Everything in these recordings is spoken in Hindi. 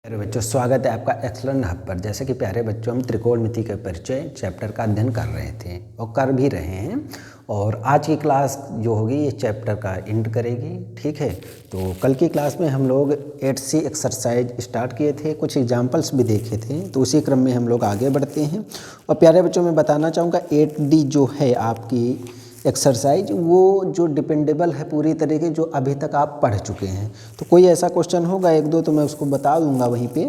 प्यारे बच्चों, स्वागत है आपका एक्सलेंट हब पर। जैसे कि प्यारे बच्चों, हम त्रिकोणमिति के परिचय चैप्टर का अध्ययन कर रहे थे और कर भी रहे हैं। और आज की क्लास जो होगी ये चैप्टर का एंड करेगी। ठीक है, तो कल की क्लास में हम लोग 8C एक्सरसाइज स्टार्ट किए थे, कुछ एग्जाम्पल्स भी देखे थे, तो उसी क्रम में हम लोग आगे बढ़ते हैं। और प्यारे बच्चों, मैं बताना चाहूँगा 8D जो है आपकी एक्सरसाइज, वो जो डिपेंडेबल है पूरी तरीके, जो अभी तक आप पढ़ चुके हैं। तो कोई ऐसा क्वेश्चन होगा एक दो तो मैं उसको बता दूंगा वहीं पे।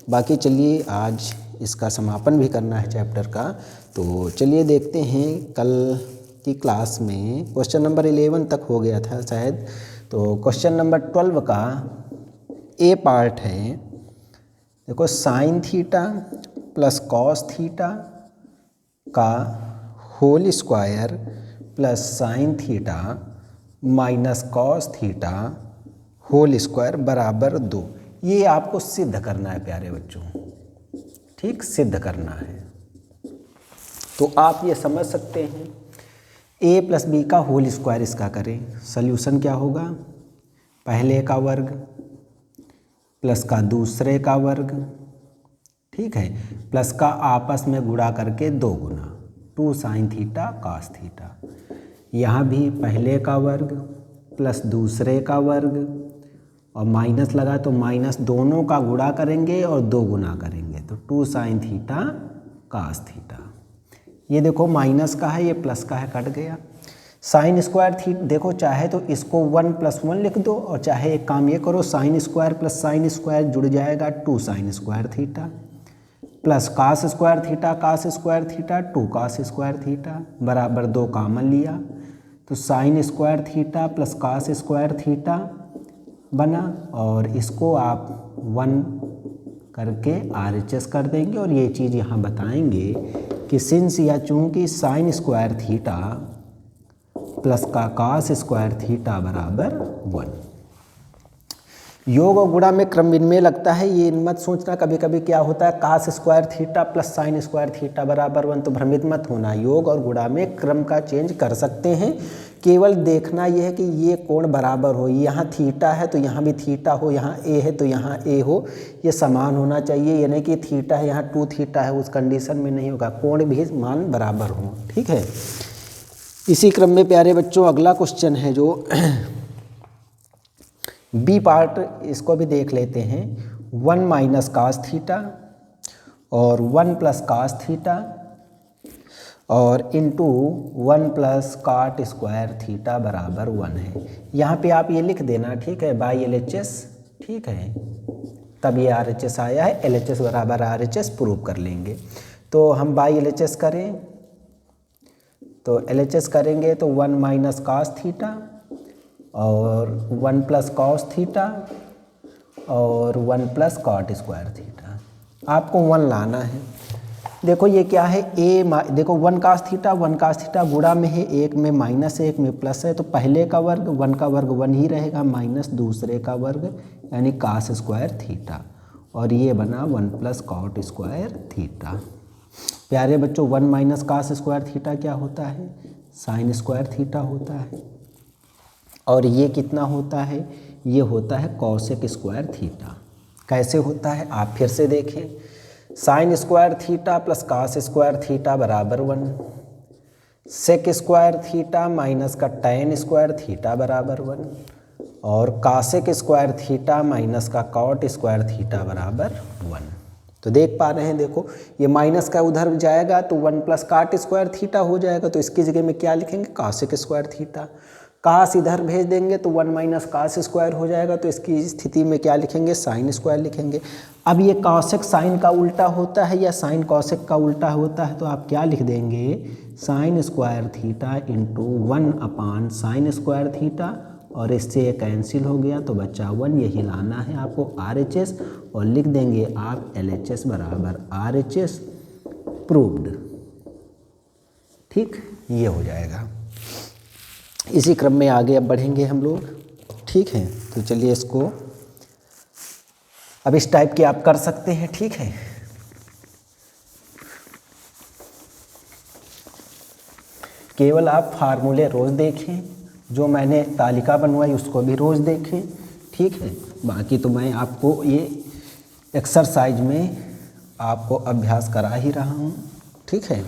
बाकी चलिए, आज इसका समापन भी करना है चैप्टर का, तो चलिए देखते हैं। कल की क्लास में क्वेश्चन नंबर 11 तक हो गया था शायद, तो क्वेश्चन नंबर 12 का ए पार्ट है। देखो, sine theta plus cos theta का whole square plus sine theta minus cos theta whole square बराबर 2। ये आपको सिद्ध करना है प्यारे बच्चों, ठीक, सिद्ध करना है। तो आप ये समझ सकते हैं, a प्लस बी का होल स्क्वायर इसका करें, सल्यूशन क्या होगा, पहले का वर्ग प्लस का दूसरे का वर्ग, ठीक है, प्लस का आपस में गुणा करके 2 गुना 2 साइन थीटा कॉस थीटा। यहाँ भी पहले का वर्ग प्लस दूसरे का वर्ग और माइनस लगा तो माइनस, दोनों का गुणा करेंगे और 2 गुना करेंगे तो 2 साइन थीटा कॉस थीटा। ये देखो माइनस का है, ये प्लस का है, कट गया। साइन स्क्वायर थीटा, देखो चाहे तो इसको 1 + 1 लिख दो और चाहे एक काम ये करो, sine square plus sine square जुड़ जाएगा 2 sine square theta, plus cos square theta 2 cos square theta बराबर 2 कॉमन लिया तो sine square theta plus cos square theta बना, और इसको आप 1 करके RHS कर देंगे। और ये चीज़ यहाँ बताएंगे कि सिंस या चूंकि साइन स्क्वायर थीटा प्लस का कास स्क्वायर थीटा बराबर 1। योग और गुणा में क्रम इनमें लगता है, ये मत सोचना कभी कभी क्या होता है cos square theta plus sine square theta बराबर 1, तो भ्रमित मत होना। योग और गुणा में क्रम का चेंज कर सकते हैं, केवल देखना यह है कि ये कोण बराबर हो, यहाँ थीटा है तो यहाँ भी थीटा हो, यहाँ ए है तो यहाँ ए हो, ये समान होना चाहिए। यानी कि थीटा है यहाँ 2 थीटा है, उस कंडीशन में नहीं होगा, कोण भी मान बराबर हो, ठीक है। इसी क्रम में प्यारे बच्चों अगला क्वेश्चन है जो बी पार्ट, इसको भी देख लेते हैं। 1 माइनस कास थीटा और 1 प्लस कास थीटा और इंटू 1 प्लस काट स्क्वायर थीटा बराबर 1 है। यहाँ पे आप ये लिख देना, ठीक है, बाई LHS, ठीक है, तब ये RHS आया है, LHS बराबर RHS प्रूव कर लेंगे। तो हम बाई LHS करें, तो LHS करेंगे तो 1 माइनस कास थीटा और 1 प्लस कॉस थीटा और 1 प्लस कॉट स्क्वायर थीटा, आपको 1 लाना है। देखो ये क्या है, देखो 1 कास थीटा गुणा में है, एक में माइनस है एक में प्लस है, तो पहले का वर्ग 1 का वर्ग 1 ही रहेगा, माइनस दूसरे का वर्ग यानी कास स्क्वायर थीटा, और ये बना 1 प्लस कॉट स्क्वायर थीटा। प्यारे बच्चों, 1 माइनस कास स्क्वायर थीटा क्या होता है, साइन स्क्वायर थीटा होता है, और ये कितना होता है, ये होता है कॉसेक स्क्वायर थीटा। कैसे होता है आप फिर से देखें, sine square theta plus cos square theta बराबर 1, सेक स्क्वायर थीटा माइनस का टैन स्क्वायर थीटा बराबर 1, और कासेक स्क्वायर थीटा माइनस का कॉट स्क्वायर थीटा बराबर 1। तो देख पा रहे हैं, देखो ये माइनस का उधर जाएगा तो 1 प्लस काट स्क्वायर थीटा हो जाएगा, तो इसकी जगह में क्या लिखेंगे, कासेक स्क्वायर थीटा। कास इधर भेज देंगे तो 1 माइनस कास स्क्वायर हो जाएगा, तो इसकी स्थिति में क्या लिखेंगे, साइन स्क्वायर लिखेंगे। अब ये कॉसेक साइन का उल्टा होता है या साइन कॉसेक का उल्टा होता है, तो आप क्या लिख देंगे, sign square theta into 1 sign square theta, और इससे ये कैंसिल हो गया तो बचा 1, यही लाना है आपको RHS, और लिख देंगे आप LHS बराबर RHS प्रूव्ड, ठीक, ये हो जाएगा। इसी क्रम में आगे अब बढ़ेंगे हम लोग, ठीक है। तो चलिए इसको अब इस टाइप के आप कर सकते हैं, ठीक है। केवल आप फार्मूले रोज़ देखें, जो मैंने तालिका बनवाई उसको भी रोज़ देखें, ठीक है। बाकी तो मैं आपको ये एक्सरसाइज में आपको अभ्यास करा ही रहा हूँ, ठीक है।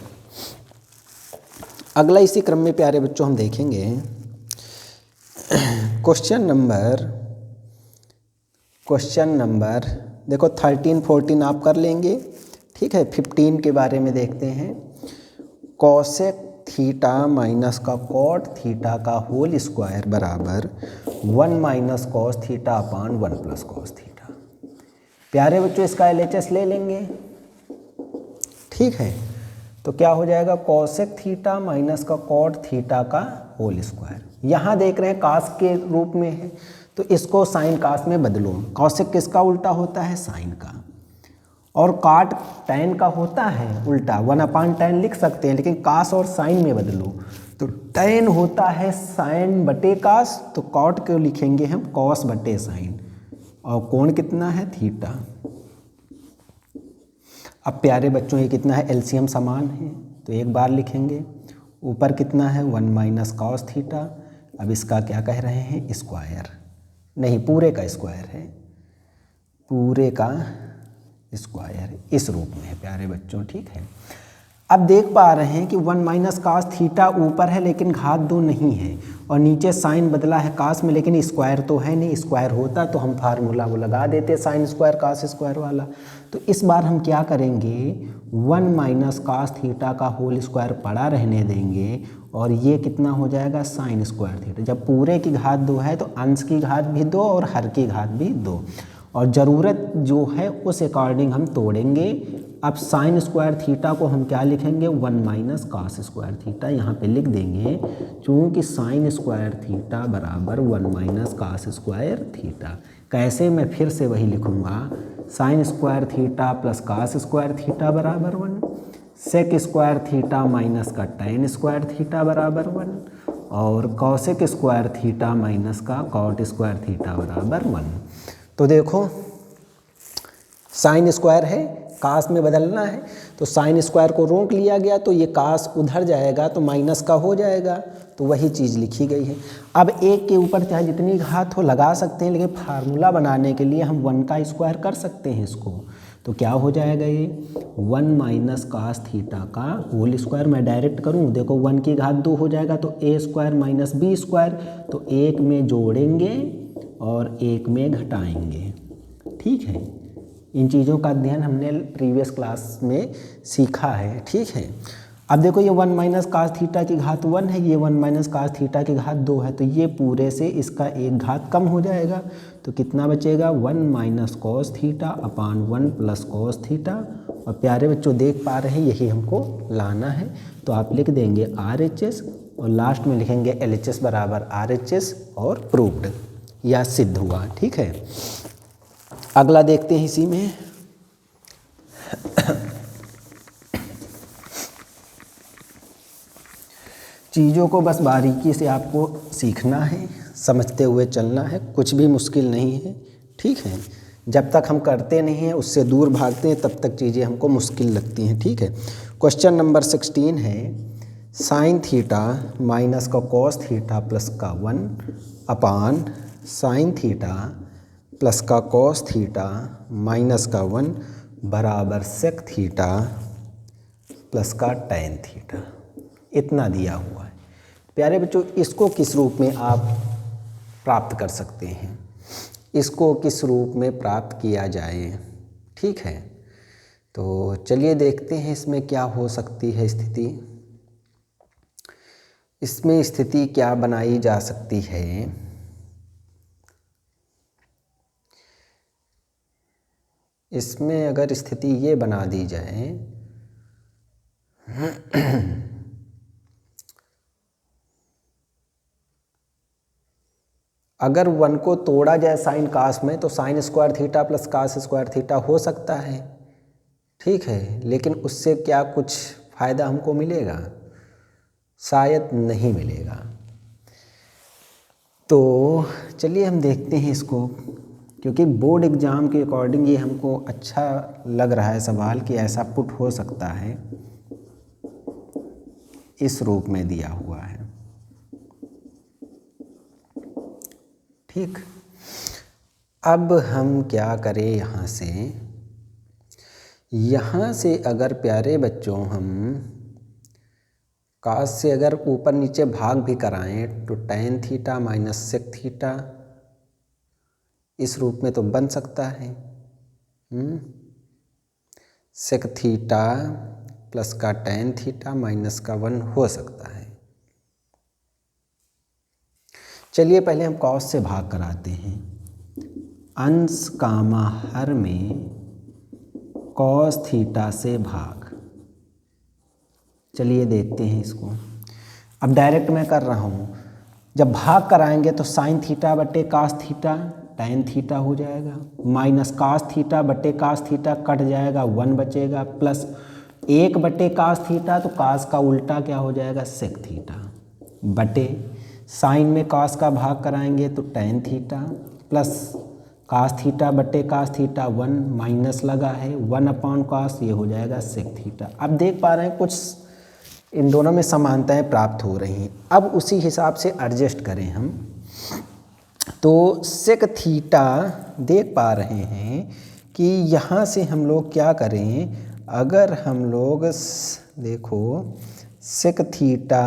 अगला इसी क्रम में प्यारे बच्चों हम देखेंगे क्वेश्चन नंबर देखो 13, 14 आप कर लेंगे, ठीक है। 15 के बारे में देखते हैं। कॉसेक थीटा माइनस का कॉट थीटा का होल स्क्वायर बराबर 1 minus cos theta upon 1 plus cos theta. प्यारे बच्चों इसका LHS ले लेंगे, ठीक है। तो क्या हो जाएगा, कॉसेक थीटा माइनस का कॉट थीटा का होल स्क्वायर। यहाँ देख रहे हैं कास के रूप में है, तो इसको साइन कास में बदलो। कॉसेक किसका उल्टा होता है, साइन का, और काट टैन का होता है उल्टा, 1/tan लिख सकते हैं, लेकिन कास और साइन में बदलो। तो टैन होता है साइन बटे कास, तो कॉट को लिखेंगे हम कॉस बटे साइन, और कोण कितना है, थीटा। अब प्यारे बच्चों ये कितना है, एलसीएम समान है, तो एक बार लिखेंगे। ऊपर कितना है, 1 माइनस कॉस थीटा। अब इसका क्या कह रहे हैं, स्क्वायर, नहीं पूरे का स्क्वायर है, पूरे का स्क्वायर इस रूप में है प्यारे बच्चों, ठीक है। अब देख पा रहे हैं कि 1 माइनस कास थीटा ऊपर है लेकिन घात 2 नहीं है, और नीचे साइन बदला है कास में, लेकिन स्क्वायर तो है नहीं। स्क्वायर होता तो हम फार्मूला वो लगा देते साइन स्क्वायर कास स्क्वायर वाला। तो इस बार हम क्या करेंगे, 1 माइनस कास थीटा का होल स्क्वायर पड़ा रहने देंगे, और ये कितना हो जाएगा, साइन स्क्वायर थीटा। जब पूरे की घात 2 है तो अंश की घात भी 2 और हर की घात भी 2, और ज़रूरत जो है उस अकॉर्डिंग हम तोड़ेंगे। अब साइन स्क्वायर थीटा को हम क्या लिखेंगे, 1 माइनस कास स्क्वायर थीटा यहाँ पे लिख देंगे, चूँकि साइन स्क्वायर थीटा बराबर 1 माइनस कास स्क्वायर थीटा। कैसे, मैं फिर से वही लिखूँगा, sine square theta plus cos square theta बराबर 1, सेक स्क्वायर थीटा माइनस का टैन स्क्वायर थीटा बराबर 1, और कॉसेक स्क्वायर थीटा माइनस का कॉट स्क्वायर थीटा बराबर 1। तो देखो साइन स्क्वायर है, कास में बदलना है, तो साइन स्क्वायर को रोक लिया गया, तो ये कास उधर जाएगा तो माइनस का हो जाएगा, तो वही चीज़ लिखी गई है। अब एक के ऊपर चाहे जितनी घात हो लगा सकते हैं, लेकिन फार्मूला बनाने के लिए हम 1 का स्क्वायर कर सकते हैं इसको। तो क्या हो जाएगा, ये 1 माइनस कास थीटा का होल स्क्वायर। मैं डायरेक्ट करूँ, देखो 1 की घात 2 हो जाएगा, तो a square minus b square, तो एक में जोड़ेंगे और एक में घटाएंगे, ठीक है। इन चीज़ों का अध्ययन हमने प्रीवियस क्लास में सीखा है, ठीक है। अब देखो ये 1 माइनस कास थीटा की घात 1 है, ये 1 माइनस कास थीटा की घात 2 है, तो ये पूरे से इसका एक घात कम हो जाएगा, तो कितना बचेगा, 1 minus cos theta upon 1 plus cos theta. और प्यारे बच्चों देख पा रहे हैं यही हमको लाना है, तो आप लिख देंगे RHS, और लास्ट में लिखेंगे LHS बराबर RHS, और प्रूव्ड या सिद्ध हुआ, ठीक है। अगला देखते हैं इसी में। चीज़ों को बस बारीकी से आपको सीखना है, समझते हुए चलना है, कुछ भी मुश्किल नहीं है, ठीक है। जब तक हम करते नहीं हैं, उससे दूर भागते हैं, तब तक चीज़ें हमको मुश्किल लगती हैं, ठीक है। क्वेश्चन नंबर 16 है, साइन थीटा माइनस का कॉस थीटा प्लस का 1 अपान साइन थीटा प्लस का कॉस थीटा माइनस का 1 बराबर सेक थीटा प्लस का टैन थीटा, इतना दिया हुआ है। प्यारे बच्चों इसको किस रूप में आप प्राप्त कर सकते हैं, इसको किस रूप में प्राप्त किया जाए, ठीक है। तो चलिए देखते हैं इसमें क्या हो सकती है स्थिति। इसमें स्थिति क्या बनाई जा सकती है, इसमें अगर स्थिति ये बना दी जाए अगर 1 को तोड़ा जाए साइन कास में, तो sine square theta plus cos square theta हो सकता है, ठीक है। लेकिन उससे क्या कुछ फ़ायदा हमको मिलेगा, शायद नहीं मिलेगा। तो चलिए हम देखते हैं इसको, क्योंकि बोर्ड एग्ज़ाम के अकॉर्डिंग ये हमको अच्छा लग रहा है सवाल कि ऐसा पुट हो सकता है, इस रूप में दिया हुआ है, ठीक। अब हम क्या करें, यहाँ से यहाँ से अगर प्यारे बच्चों हम cos से अगर ऊपर नीचे भाग भी कराएं तो tan theta minus sec theta इस रूप में तो बन सकता है। sec थीटा प्लस का tan थीटा माइनस का 1 हो सकता है। चलिए पहले हम cos से भाग कराते हैं। अंश कामा हर में cos थीटा से भाग। चलिए देखते हैं इसको। अब डायरेक्ट मैं कर रहा हूँ, जब भाग कराएंगे तो साइन थीटा बटे कास थीटा टैन थीटा हो जाएगा, माइनस कास थीटा बटे कास थीटा कट जाएगा 1 बचेगा, प्लस 1 बटे कास थीटा तो कास का उल्टा क्या हो जाएगा सेक थीटा, बटे साइन में कास का भाग कराएंगे तो tan theta plus cos theta बटे कास थीटा 1 माइनस लगा है 1 अपॉन कास, ये हो जाएगा सेक थीटा। अब देख पा रहे हैं कुछ इन दोनों में समानताएं प्राप्त हो रही हैं। अब उसी हिसाब से एडजस्ट करें हम, तो सेक थीटा देख पा रहे हैं कि यहाँ से हम लोग क्या करें, अगर हम लोग देखो sec theta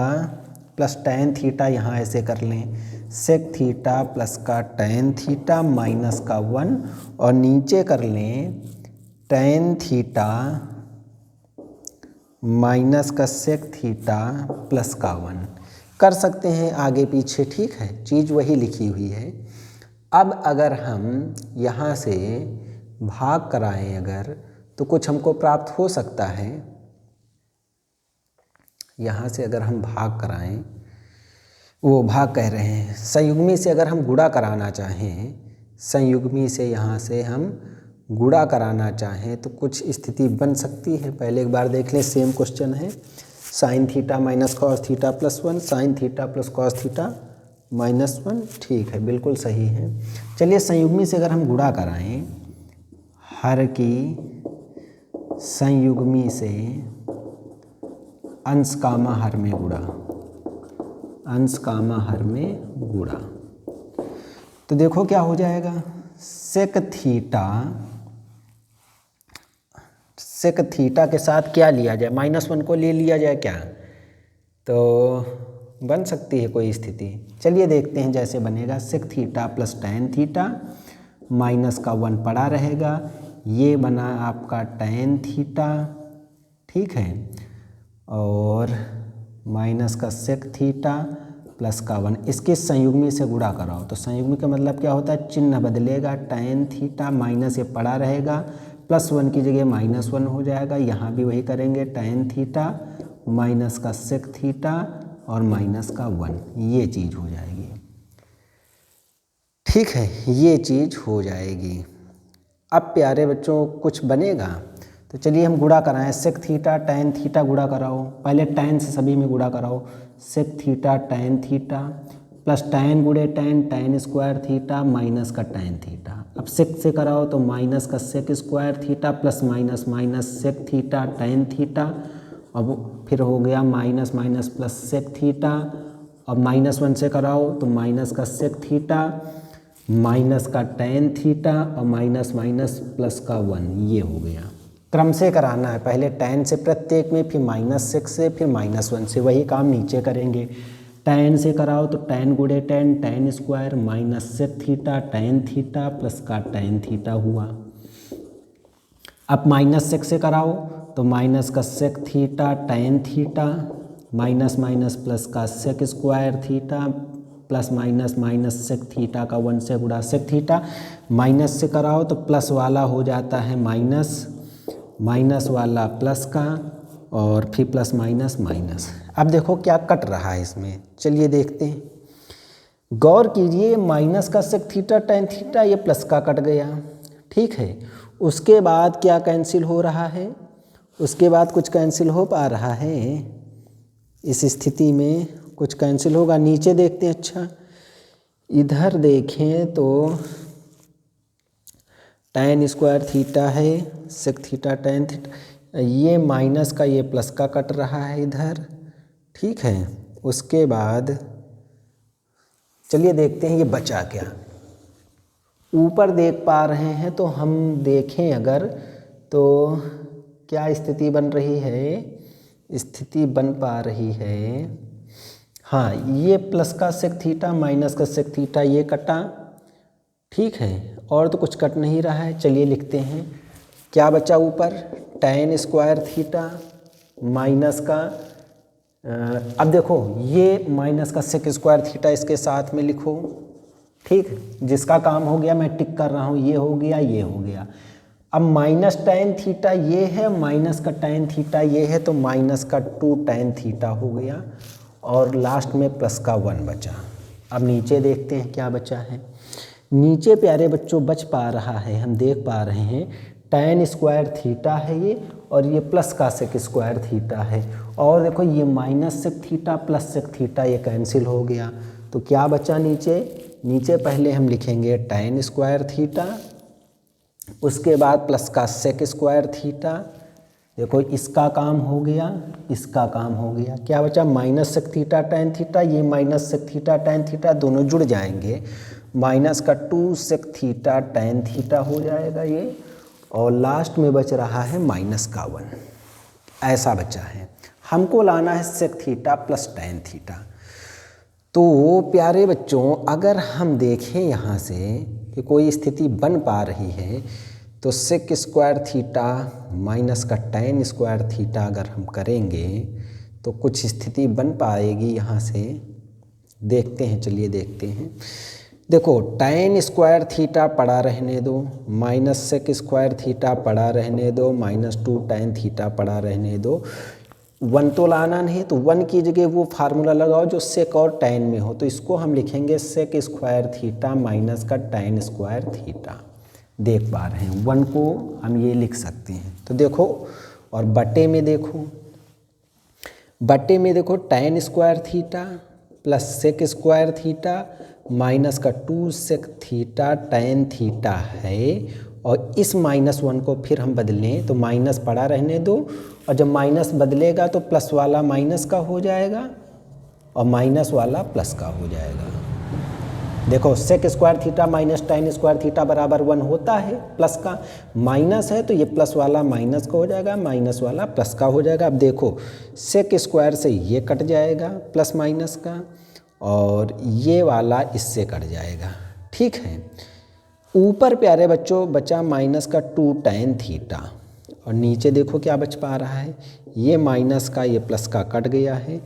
plus tan theta यहाँ ऐसे कर लें, सेक थीटा प्लस का टैन थीटा माइनस का 1 और नीचे कर लें टैन थीटा माइनस का सेक थीटा प्लस का 1 कर सकते हैं आगे पीछे, ठीक है, चीज़ वही लिखी हुई है। अब अगर हम यहाँ से भाग कराएं अगर तो कुछ हमको प्राप्त हो सकता है। यहाँ से अगर हम भाग कराएं, वो भाग कह रहे हैं, संयुग्मी से अगर हम गुणा कराना चाहें, संयुग्मी से यहाँ से हम गुणा कराना चाहें तो कुछ स्थिति बन सकती है। पहले एक बार देख लें, सेम क्वेश्चन है, sign theta minus cos theta plus 1, sign theta plus cos theta minus 1, ठीक है, बिल्कुल सही है। चलिए संयुग्मी से अगर हम गुणा कराएं, हर की संयुग्मी से अंश कामा हर में गुणा, अंश कामा हर में गुणा, तो देखो क्या हो जाएगा, सेक थीटा के साथ क्या लिया जाए, -1 को ले लिया जाए क्या, तो बन सकती है कोई स्थिति। चलिए देखते हैं जैसे बनेगा, sec theta plus tan theta minus का 1 पड़ा रहेगा, ये बना आपका टैन थीटा, ठीक है, और माइनस का सेक थीटा प्लस का 1, इसके संयुग्मी से गुणा कराओ तो संयुग्मी का मतलब क्या होता है, चिन्ह बदलेगा, टैन थीटा माइनस ये पड़ा रहेगा, प्लस 1 की जगह -1 हो जाएगा, यहाँ भी वही करेंगे, टैन थीटा माइनस का सेक थीटा और माइनस का 1, ये चीज़ हो जाएगी, ठीक है, ये चीज़ हो जाएगी। अब प्यारे बच्चों कुछ बनेगा, तो चलिए हम गुणा कराएं, सेक थीटा टैन थीटा गुणा कराओ, पहले टैन से सभी में गुणा कराओ, sec theta tan theta plus tan गुणे tan, tan square theta minus का टैन थीटा, अब सेक से कराओ तो माइनस का sec square theta plus minus minus sec theta tan theta, अब फिर हो गया minus minus plus sec theta, अब -1 से कराओ तो माइनस का सेक थीटा माइनस का टैन थीटा और माइनस माइनस प्लस का 1, ये हो गया। क्रम से कराना है, पहले टैन से प्रत्येक में, फिर -6 से, फिर -1 से, वही काम नीचे करेंगे। टैन से कराओ तो टैन गुणे tan, tan square minus sec theta tan theta plus का टैन थीटा हुआ। अब -6 से कराओ तो माइनस का sec theta tan theta minus minus plus का sec square theta plus minus minus sec theta का 1 से गुणा, सेक थीटा माइनस से कराओ तो प्लस वाला हो जाता है माइनस, माइनस वाला प्लस का और फिर प्लस माइनस माइनस। अब देखो क्या कट रहा है इसमें, चलिए देखते हैं, गौर कीजिए, माइनस का सेक थीटा टैन थीटा ये प्लस का कट गया, ठीक है, उसके बाद क्या कैंसिल हो रहा है, उसके बाद कुछ कैंसिल हो पा रहा है, इस स्थिति में कुछ कैंसिल होगा। नीचे देखते हैं, अच्छा इधर देखें तो टैन स्क्वायर थीटा है, सेक थीटा टैन थीटा, ये माइनस का ये प्लस का कट रहा है इधर, ठीक है, उसके बाद चलिए देखते हैं ये बचा क्या। ऊपर देख पा रहे हैं तो हम देखें अगर तो क्या स्थिति बन रही है? स्थिति बन पा रही है, हाँ, ये प्लस का सेक थीटा माइनस का सेक थीटा ये कटा, ठीक है, और तो कुछ कट नहीं रहा है। चलिए लिखते हैं, क्या बचा ऊपर? tan स्क्वायर थीटा माइनस का अब देखो ये माइनस का सेक स्क्वायर थीटा इसके साथ में लिखो, ठीक, जिसका काम हो गया मैं टिक कर रहा हूँ, ये हो गया, ये हो गया। अब माइनस tan थीटा ये है, माइनस का tan थीटा ये है, तो माइनस का 2 tan थीटा हो गया और लास्ट में प्लस का 1 बचा। अब नीचे देखते हैं क्या बचा है। नीचे प्यारे बच्चों बच पा रहा है, हम देख पा रहे हैं tan स्क्वायर थीटा है ये, और ये प्लस का सेक स्क्वायर थीटा है, और देखो ये minus sec theta plus sec theta ये कैंसिल हो गया। तो क्या बचा नीचे? नीचे पहले हम लिखेंगे tan स्क्वायर थीटा, उसके बाद प्लस का सेक स्क्वायर थीटा, देखो इसका काम हो गया, इसका काम हो गया। क्या बचा? Minus sec theta tan theta, ये minus sec theta tan theta दोनों जुड़ जाएंगे, माइनस का 2 सेक थीटा tan थीटा हो जाएगा ये, और लास्ट में बच रहा है माइनस का 1, ऐसा बचा है। हमको लाना है sec theta plus tan theta. तो प्यारे बच्चों अगर हम देखें यहाँ से कि कोई स्थिति बन पा रही है, तो सेक स्क्वायर थीटा माइनस का tan स्क्वायर थीटा अगर हम करेंगे तो कुछ स्थिति बन पाएगी यहाँ से। देखते हैं, चलिए देखते हैं। देखो tan स्क्वायर थीटा पड़ा रहने दो, माइनस सेक स्क्वायर थीटा पड़ा रहने दो, माइनस 2 tan थीटा पड़ा रहने दो। 1 तो लाना नहीं, तो 1 की जगह वो फार्मूला लगाओ जो सेक और tan में हो, तो इसको हम लिखेंगे सेक स्क्वायर थीटा माइनस का tan स्क्वायर थीटा। देख पा रहे हैं 1 को हम ये लिख सकते हैं। तो देखो, और बटे में देखो, बटे में देखो tan square theta plus sec square theta minus का 2 सेक थीटा tan थीटा है, और इस -1 को फिर हम बदलें तो माइनस पड़ा रहने दो, और जब माइनस बदलेगा तो प्लस वाला माइनस का हो जाएगा और माइनस वाला प्लस का हो जाएगा। देखो sec square theta minus tan square theta बराबर 1 होता है, प्लस का माइनस है तो ये प्लस वाला माइनस का हो जाएगा, माइनस वाला प्लस का हो जाएगा। अब देखो सेक स्क्वायर से ये कट जाएगा प्लस माइनस का, और ये वाला इससे कट जाएगा, ठीक है। ऊपर प्यारे बच्चों बचा माइनस का 2 tan थीटा, और नीचे देखो क्या बच पा रहा है, ये माइनस का ये प्लस का कट गया है,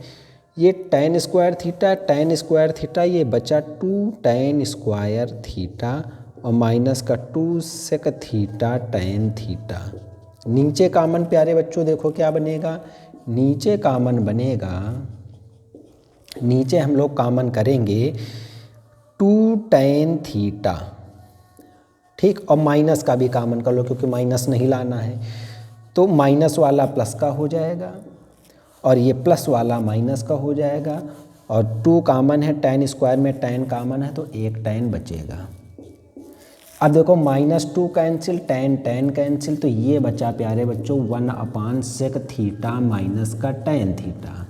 ये tan स्क्वायर थीटा ये बचा 2 tan स्क्वायर थीटा और माइनस का 2 सेक थीटा tan थीटा। नीचे कामन प्यारे बच्चों देखो क्या बनेगा, नीचे कामन बनेगा, नीचे हम लोग कामन करेंगे 2 tan थीटा, ठीक, और माइनस का भी कामन कर लो क्योंकि माइनस नहीं लाना है, तो माइनस वाला प्लस का हो जाएगा और ये प्लस वाला माइनस का हो जाएगा, और 2 कामन है, tan स्क्वायर में tan कामन है तो एक tan बचेगा। अब देखो -2 कैंसिल, tan कैंसिल, तो ये बचा प्यारे बच्चों 1/sec थीटा माइनस का tan थीटा।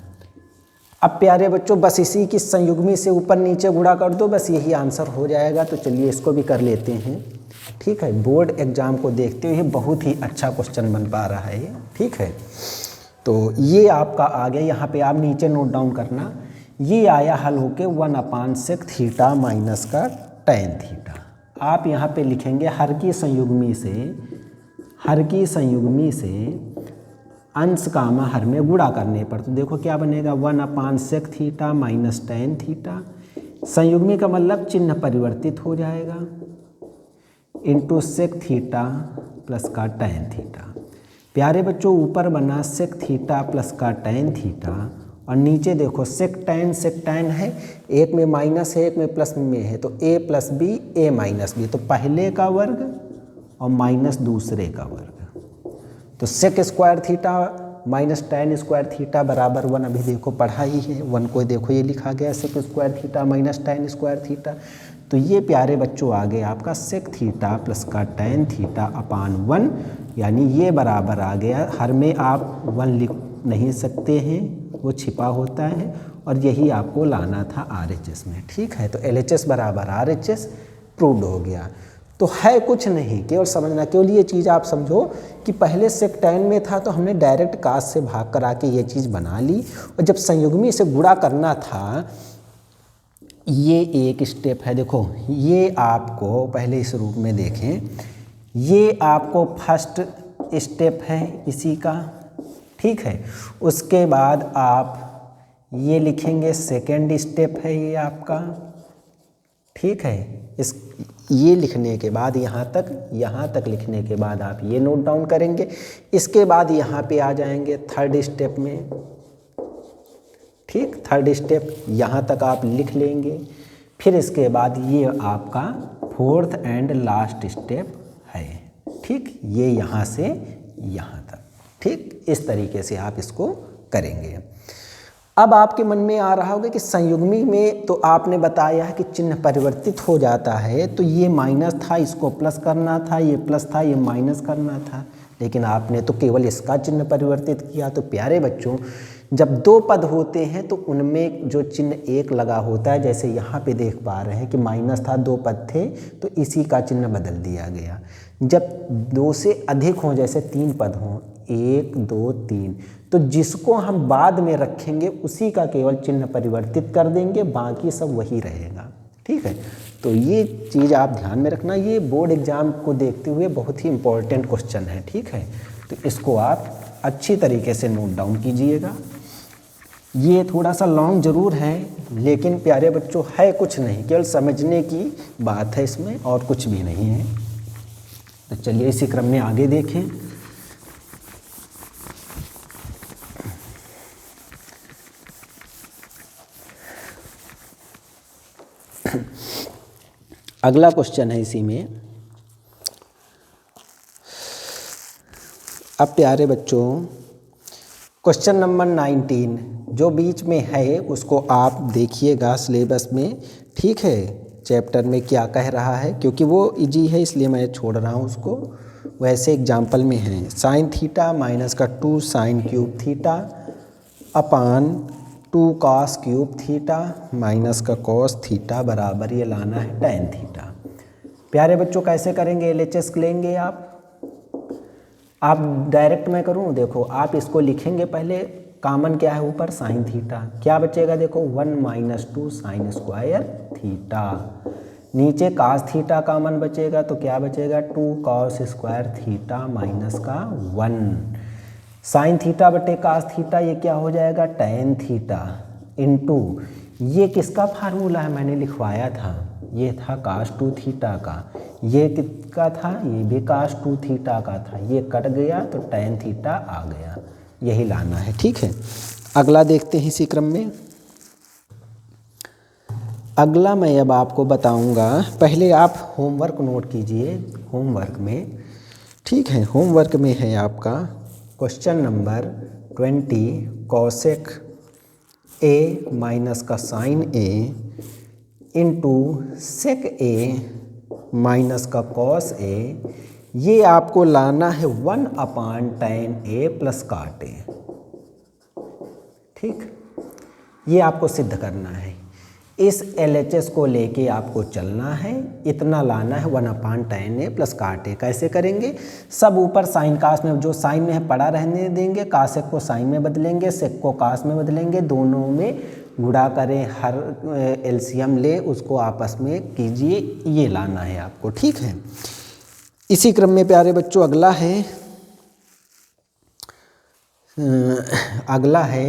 अब प्यारे बच्चों बस इसी की संयुग्मी से ऊपर नीचे गुणा कर दो, बस यही आंसर हो जाएगा। तो चलिए इसको भी कर लेते हैं, ठीक है। बोर्ड एग्जाम को देखते हुए बहुत ही अच्छा क्वेश्चन बन पा रहा है ये, ठीक है। तो ये आपका आ गया, यहाँ पे आप नीचे नोट डाउन करना, ये आया हल होके 1/sec थीटा माइनस का tan थीटा। आप यहाँ पे लिखेंगे हर की संयुग्मी से अंश कामा हर में गुणा करने पर, तो देखो क्या बनेगा 1/sec theta minus tan theta. संयुग्मी का मतलब चिन्ह परिवर्तित हो जाएगा, इंटू सेक थीटा प्लस का tan थीटा। प्यारे बच्चों ऊपर बना सेक थीटा प्लस का tan थीटा, और नीचे देखो सेक tan है, एक में माइनस है एक में प्लस में है, तो a plus B a minus B, तो पहले का वर्ग और माइनस दूसरे का वर्ग। तो sec square theta minus tan square theta बराबर 1, अभी देखो पढ़ा ही है 1 को, देखो ये लिखा गया sec square theta minus tan square theta. तो ये प्यारे बच्चों आ गया आपका सेक थीटा प्लस का tan थीटा अपान 1, यानी ये बराबर आ गया। हर में आप 1 लिख नहीं सकते हैं, वो छिपा होता है, और यही आपको लाना था RHS में, ठीक है। तो LHS बराबर RHS प्रूव्ड हो गया। तो है कुछ नहीं, केवल समझना, केवल ये चीज़ आप समझो कि पहले सेक tan में था तो हमने डायरेक्ट cos से भाग करा के ये चीज़ बना ली, और जब संयुग्मी से गुणा करना था, ये एक स्टेप है। देखो ये आपको पहले इस रूप में देखें, ये आपको फर्स्ट स्टेप है इसी का, ठीक है। उसके बाद आप ये लिखेंगे सेकेंड स्टेप है ये आपका, ठीक है। इस ये लिखने के बाद यहाँ तक लिखने के बाद आप ये नोट डाउन करेंगे। इसके बाद यहाँ पे आ जाएंगे थर्ड स्टेप में, ठीक, थर्ड स्टेप यहाँ तक आप लिख लेंगे। फिर इसके बाद ये आपका फोर्थ एंड लास्ट स्टेप है, ठीक, ये यहाँ से यहाँ तक, ठीक, इस तरीके से आप इसको करेंगे। अब आपके मन में आ रहा होगा कि संयुग्मी में तो आपने बताया है कि चिन्ह परिवर्तित हो जाता है, तो ये माइनस था, इसको प्लस करना था, ये प्लस था, ये माइनस करना था, लेकिन आपने तो केवल इसका चिन्ह परिवर्तित किया। तो प्यारे बच्चों, जब दो पद होते हैं तो उनमें जो चिन्ह एक लगा होता है, जैसे यहाँ पे देख पा रहे हैं कि माइनस था, दो पद थे तो इसी का चिन्ह बदल दिया गया। जब दो से अधिक हों, जैसे तीन पद हों, 1 2 3, तो जिसको हम बाद में रखेंगे उसी का केवल चिन्ह परिवर्तित कर देंगे, बाकी सब वही रहेगा, ठीक है। तो ये चीज़ आप ध्यान में रखना, ये बोर्ड एग्ज़ाम को देखते हुए बहुत ही इम्पोर्टेंट क्वेश्चन है, ठीक है। तो इसको आप अच्छी तरीके से नोट डाउन कीजिएगा। ये थोड़ा सा लॉन्ग ज़रूर है, लेकिन प्यारे बच्चों है कुछ नहीं, केवल समझने की बात है इसमें, और कुछ भी नहीं है। तो चलिए इसी क्रम में आगे देखें। अगला क्वेश्चन है इसी में। अब प्यारे बच्चों, क्वेश्चन नंबर 19 जो बीच में है उसको आप देखिएगा सिलेबस में, ठीक है, चैप्टर में क्या कह रहा है, क्योंकि वो इजी है इसलिए मैं छोड़ रहा हूँ उसको। वैसे एग्जाम्पल में है साइन थीटा माइनस का 2 sine cube theta upon 2 cos cube theta minus का कॉस थीटा बराबर ये लाना है tan थीटा। प्यारे बच्चों कैसे करेंगे, LHS लेंगे आप डायरेक्ट मैं करूं, देखो आप इसको लिखेंगे, पहले कॉमन क्या है ऊपर साइन थीटा, क्या बचेगा देखो 1 माइनस 2 साइन स्क्वायर थीटा, नीचे कास थीटा कॉमन बचेगा तो क्या बचेगा 2 कॉस स्क्वायर थीटा माइनस का 1 साइन थीटा बटे कास थीटा, ये क्या हो जाएगा tan थीटा इनटू ये किसका फार्मूला है मैंने लिखवाया था, ये था cos 2 थीटा का, ये किसका था, ये भी cos 2 थीटा का था, ये कट गया तो tan थीटा आ गया, यही लाना है, ठीक है। अगला देखते हैं इसी क्रम में। अगला मैं अब आपको बताऊंगा, पहले आप होमवर्क नोट कीजिए, होमवर्क में, ठीक है। होमवर्क में है आपका क्वेश्चन नंबर 20 कॉसेक ए माइनस का साइन ए इंटू सेक ए माइनस का कॉस ए, ये आपको लाना है 1/tan ए प्लस काट ए, ठीक, ये आपको सिद्ध करना है। इस LHS को लेके आपको चलना है, इतना लाना है 1/tan ए प्लस काट ए। कैसे करेंगे, सब ऊपर साइन कास में जो साइन में है पड़ा रहने देंगे, कासेक को साइन में बदलेंगे, सेक को कास में बदलेंगे, दोनों में गुणा करें, हर LCM ले उसको आपस में कीजिए, ये लाना है आपको, ठीक है। इसी क्रम में प्यारे बच्चों अगला है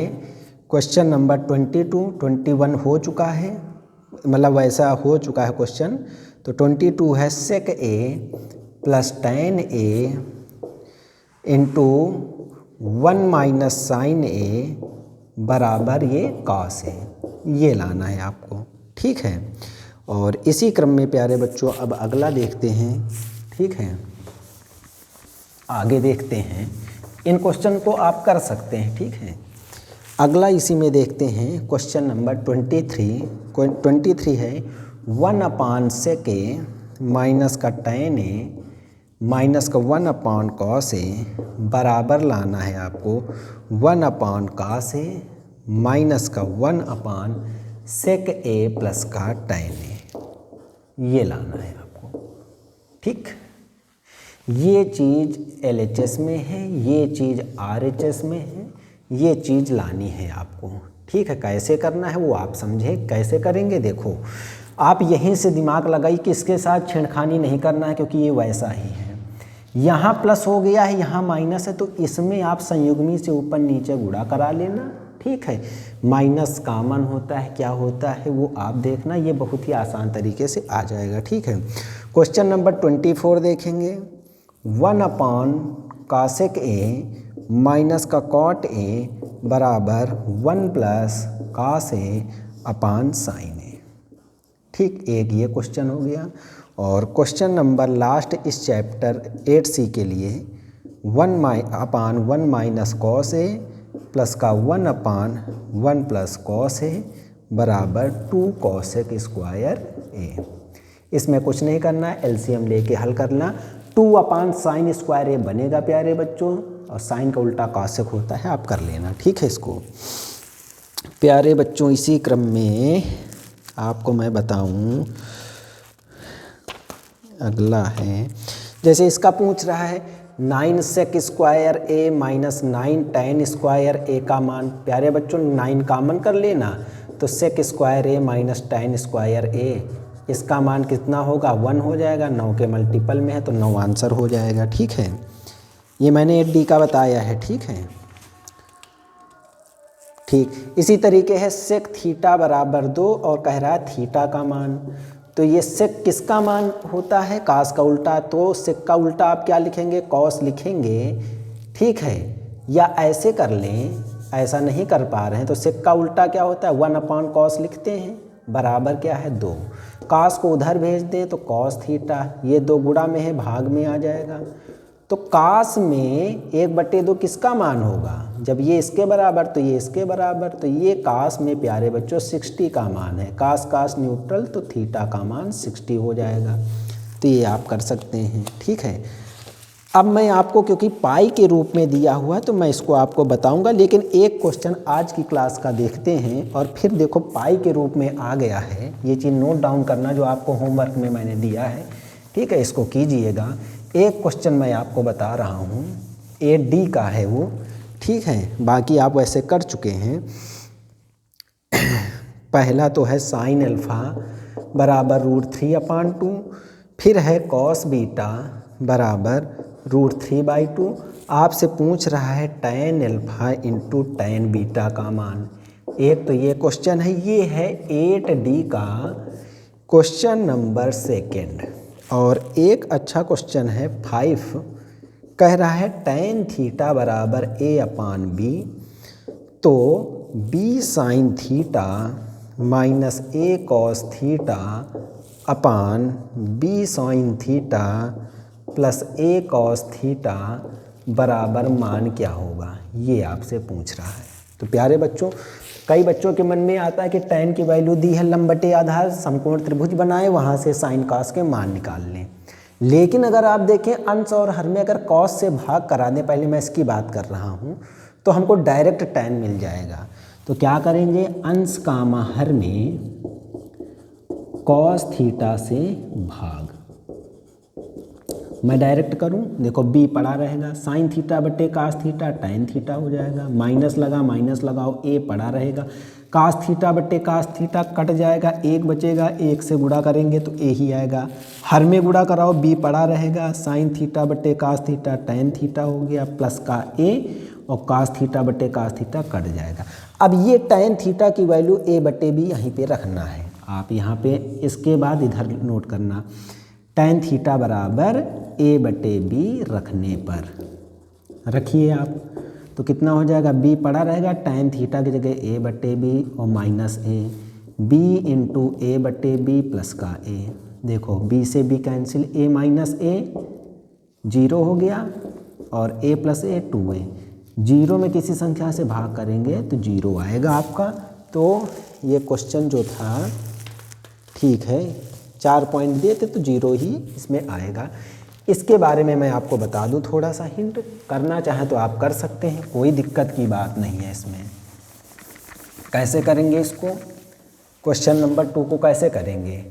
क्वेश्चन नंबर 22, 21 हो चुका है, मतलब वैसा हो चुका है क्वेश्चन, तो 22 है सेक ए प्लस tan ए इंटू 1 माइनस साइन ए बराबर ये कॉस ए, ये लाना है आपको, ठीक है। और इसी क्रम में प्यारे बच्चों अब अगला देखते हैं, ठीक है, आगे देखते हैं, इन क्वेश्चन को आप कर सकते हैं, ठीक है। अगला इसी में देखते हैं क्वेश्चन नंबर 23 है 1/sec ए माइनस का tan ए माइनस का 1/cos ए बराबर लाना है आपको 1/cos ए माइनस का 1/sec ए प्लस का tan ए, ये लाना है आपको, ठीक, ये चीज़ LHS में है, ये चीज़ RHS में है, ये चीज़ लानी है आपको। ठीक है, कैसे करना है वो आप समझे, कैसे करेंगे देखो, आप यहीं से दिमाग लगाइए कि इसके साथ छेड़खानी नहीं करना है क्योंकि ये वैसा ही है। यहाँ प्लस हो गया है, यहाँ माइनस है, तो इसमें आप संयुग्मी से ऊपर नीचे गुणा करा लेना। ठीक है, माइनस कॉमन होता है, क्या होता है वो आप देखना, ये बहुत ही आसान तरीके से आ जाएगा। ठीक है, क्वेश्चन नंबर 24 देखेंगे। 1/cosec A माइनस का cot A बराबर 1 + cos A/sin A। ठीक, एक ये क्वेश्चन हो गया। और क्वेश्चन नंबर लास्ट इस चैप्टर 8C के लिए 1/1 - cos A प्लस का 1/1 + cos A बराबर 2 cosec स्क्वायर A। इसमें कुछ नहीं करना है, एलसीएम लेके हल करना। 2/sin स्क्वायर A बनेगा प्यारे बच्चों, और साइन का उल्टा cosec होता है, आप कर लेना। ठीक है, इसको प्यारे बच्चों इसी क्रम में आपको मैं बताऊं, अगला है जैसे इसका पूछ रहा है 9 sec square A minus 9 tan square A का मान। प्यारे बच्चों 9 कॉमन कर लेना, तो sec square A minus tan square A, इसका मान कितना होगा 1 हो जाएगा, 9 के मल्टीपल में है तो 9 आंसर हो जाएगा। ठीक है, ये मैंने 8D का बताया है। ठीक है, ठीक, इसी तरीके है sec थीटा बराबर 2 और कह रहा है थीटा का मान। तो ये sec किसका मान होता है, cos का उल्टा, तो sec का उल्टा आप क्या लिखेंगे, cos लिखेंगे। ठीक है, या ऐसे कर लें, ऐसा नहीं कर पा रहे हैं तो sec का उल्टा क्या होता है 1/cos लिखते हैं, बराबर क्या है 2। cos को उधर भेज दें तो cos थीटा, ये 2 गुणा में है, भाग में आ जाएगा। तो cos में 1/2 किसका मान होगा, जब ये इसके बराबर तो ये इसके बराबर, तो ये cos में प्यारे बच्चों 60 का मान है। cos न्यूट्रल, तो थीटा का मान 60 हो जाएगा। तो ये आप कर सकते हैं। ठीक है, अब मैं आपको क्योंकि पाई के रूप में दिया हुआ है तो मैं इसको आपको बताऊंगा, लेकिन एक क्वेश्चन आज की क्लास का देखते हैं और फिर देखो पाई के रूप में आ गया है। ये चीज़ नोट डाउन करना जो आपको होमवर्क में मैंने दिया है। ठीक है, इसको कीजिएगा। एक क्वेश्चन मैं आपको बता रहा हूँ, 8D का है वो। ठीक है, बाकी आप वैसे कर चुके हैं। पहला तो है sin अल्फ़ा बराबर √3/2, फिर है cos बीटा बराबर √3/2। आपसे पूछ रहा है tan alpha into tan beta का मान। एक तो ये क्वेश्चन है, ये है 8D का क्वेश्चन नंबर 2। और एक अच्छा क्वेश्चन है 5, कह रहा है tan थीटा बराबर A/B, तो B sin theta minus A cos theta upon B sin theta plus A cos theta बराबर मान क्या होगा, ये आपसे पूछ रहा है। तो प्यारे बच्चों, कई बच्चों के मन में आता है कि tan की वैल्यू दी है, लंबटे आधार समकोण त्रिभुज बनाए, वहाँ से साइन cos के मान निकाल लें। लेकिन अगर आप देखें अंश और हर में अगर cos से भाग करा दें, पहले मैं इसकी बात कर रहा हूँ, तो हमको डायरेक्ट tan मिल जाएगा। तो क्या करेंगे, अंश कामा हर में cos थीटा से भाग, मैं डायरेक्ट करूं, देखो b पड़ा रहेगा, साइन थीटा बटे cos थीटा tan थीटा हो जाएगा, माइनस लगा माइनस लगाओ, a पड़ा रहेगा, cos थीटा बटे cos थीटा कट जाएगा, 1 बचेगा, 1 से गुणा करेंगे तो a ही आएगा, हर में गुणा कराओ b पड़ा रहेगा, साइन थीटा बटे cos थीटा tan थीटा हो गया, प्लस का a और cos थीटा बटे cos थीटा कट जाएगा। अब ये tan थीटा की वैल्यू a/b यहीं पे रखना है, आप यहाँ पे इसके बाद इधर नोट करना, tan थीटा बराबर a/b रखने पर रखिए आप, तो कितना हो जाएगा, b पड़ा रहेगा, tan थीटा की जगह a/b और minus a, b into a/b plus का a। देखो b से b cancel, a minus a 0 हो गया और a प्लस a 2a। 0 में किसी संख्या से भाग करेंगे तो 0 आएगा आपका। तो ये क्वेश्चन जो था, ठीक है, 4 पॉइंट दिए थे तो 0 ही इसमें आएगा। इसके बारे में मैं आपको बता दूं, थोड़ा सा हिंट, करना चाहें तो आप कर सकते हैं, कोई दिक्कत की बात नहीं है इसमें। कैसे करेंगे इसको, क्वेश्चन नंबर 2 को कैसे करेंगे,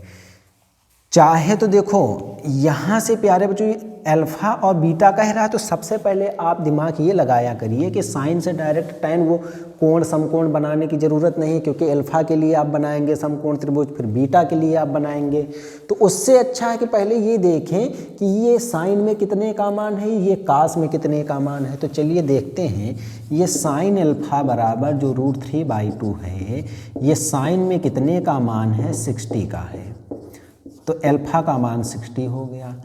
चाहे तो देखो यहाँ से प्यारे बच्चों अल्फ़ा और बीटा कह रहा है, तो सबसे पहले आप दिमाग ये लगाया करिए कि साइन से डायरेक्ट टैन वो कोण समकोण बनाने की ज़रूरत नहीं, क्योंकि अल्फ़ा के लिए आप बनाएंगे समकोण त्रिभुज, फिर बीटा के लिए आप बनाएंगे। तो उससे अच्छा है कि पहले ये देखें कि ये साइन में कितने का मान है, ये कास में कितने का मान है। तो चलिए देखते हैं, ये साइन अल्फ़ा बराबर जो √3/2 है, ये साइन में कितने का मान है, 60 का है, तो अल्फ़ा का मान 60 हो गया।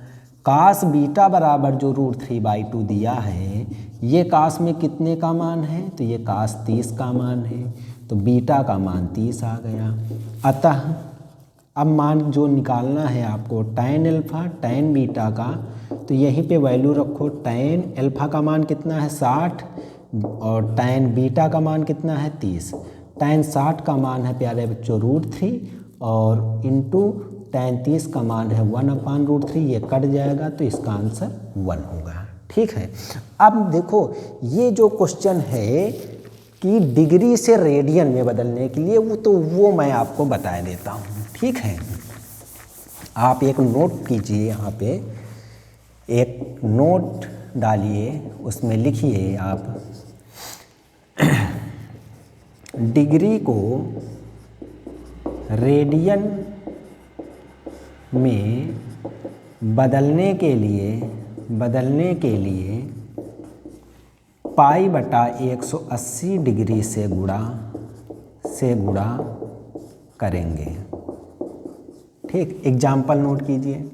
कास बीटा बराबर जो √3/2 दिया है, ये कास में कितने का मान है, तो ये कास 30 का मान है, तो बीटा का मान 30 आ गया। अतः अब मान जो निकालना है आपको टैन अल्फ़ा टैन बीटा का, तो यहीं पे वैल्यू रखो। टैन अल्फ़ा का मान कितना है, 60, और टैन बीटा का मान कितना है, 30। टैन 60 का मान है प्यारे बच्चों √3, और इंटू टैन 30 का मान है 1/√3, ये कट जाएगा, तो इसका आंसर 1 होगा। ठीक है। अब देखो ये जो क्वेश्चन है कि डिग्री से रेडियन में बदलने के लिए, वो मैं आपको बता देता हूँ। ठीक है, आप एक नोट कीजिए, यहाँ पे एक नोट डालिए, उसमें लिखिए आप डिग्री को रेडियन में बदलने के लिए π/180 डिग्री से गुणा करेंगे। ठीक, एग्जाम्पल नोट कीजिए।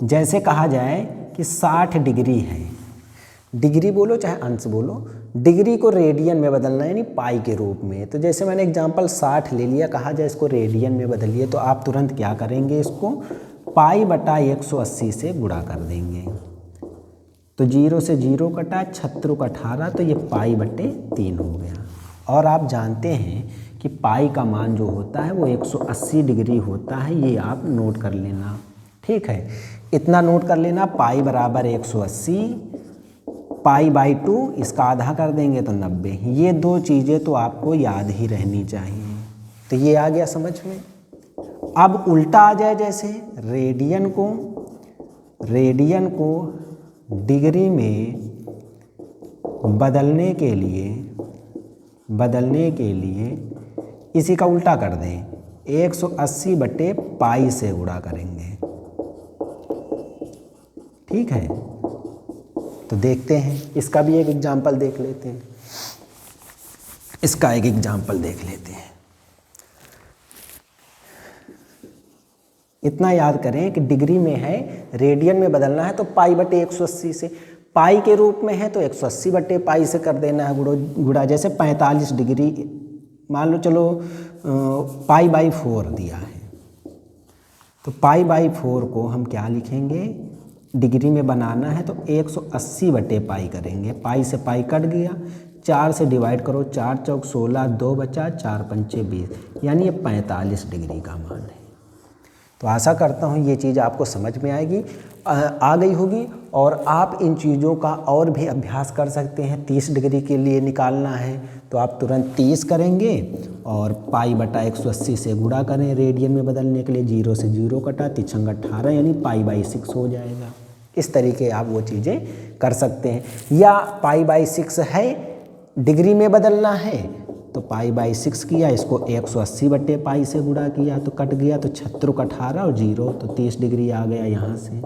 जैसे कहा जाए कि 60 डिग्री है, डिग्री बोलो चाहे अंश बोलो, डिग्री को रेडियन में बदलना है, यानी पाई के रूप में। तो जैसे मैंने एग्जाम्पल 60 ले लिया, कहा जाए इसको रेडियन में बदलिए, तो आप तुरंत क्या करेंगे, इसको π/180 से गुणा कर देंगे। तो 0 से 0 कटा, 6 18, तो ये π/3 हो गया। और आप जानते हैं कि पाई का मान जो होता है वो 180 डिग्री होता है, ये आप नोट कर लेना। ठीक है, इतना नोट कर लेना, पाई बराबर 180, π/2 इसका आधा कर देंगे तो 90। ये दो चीज़ें तो आपको याद ही रहनी चाहिए। तो ये आ गया समझ में। अब उल्टा आ जाए, जैसे रेडियन को डिग्री में बदलने के लिए इसी का उल्टा कर दें, 180/π से गुणा करेंगे। ठीक है, तो देखते हैं, इसका भी एक एग्जाम्पल देख लेते हैं। इतना याद करें कि डिग्री में है, रेडियन में बदलना है तो π/180 से, पाई के रूप में है तो 180/π से कर देना है गुणा। जैसे 45 डिग्री मान लो, चलो π/4 दिया है, तो π/4 को हम क्या लिखेंगे, डिग्री में बनाना है तो 180/π करेंगे। पाई से पाई कट गया, 4 से डिवाइड करो, 4 चौक 16, 2 बचा, 4 पंचे 20, यानी ये 45 डिग्री का मान है। तो आशा करता हूँ ये चीज़ आपको समझ में आ गई होगी, और आप इन चीज़ों का और भी अभ्यास कर सकते हैं। 30 डिग्री के लिए निकालना है तो आप तुरंत 30 करेंगे और π/180 से गुणा करें रेडियन में बदलने के लिए। 0 से 0 कटा, 3 18, यानी π/6 हो जाएगा। इस तरीके आप वो चीज़ें कर सकते हैं। या π/6 है, डिग्री में बदलना है तो π/6 किया, इसको 180/π से गुणा किया तो कट गया, तो 6 18 और 0, तो 30 डिग्री आ गया यहाँ से।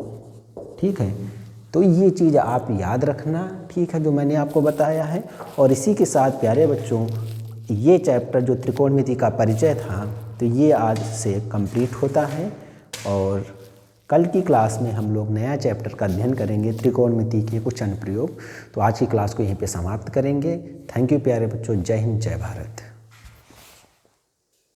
ठीक है, तो ये चीज़ आप याद रखना। ठीक है, जो मैंने आपको बताया है। और इसी के साथ प्यारे बच्चों, ये चैप्टर जो त्रिकोणमिति का परिचय था, तो ये आज से कंप्लीट होता है, और कल की क्लास में हम लोग नया चैप्टर का अध्ययन करेंगे, त्रिकोणमिति के कुछ अनुप्रयोग। तो आज की क्लास को यहीं पे समाप्त करेंगे। थैंक यू प्यारे बच्चों, जय हिंद, जय भारत।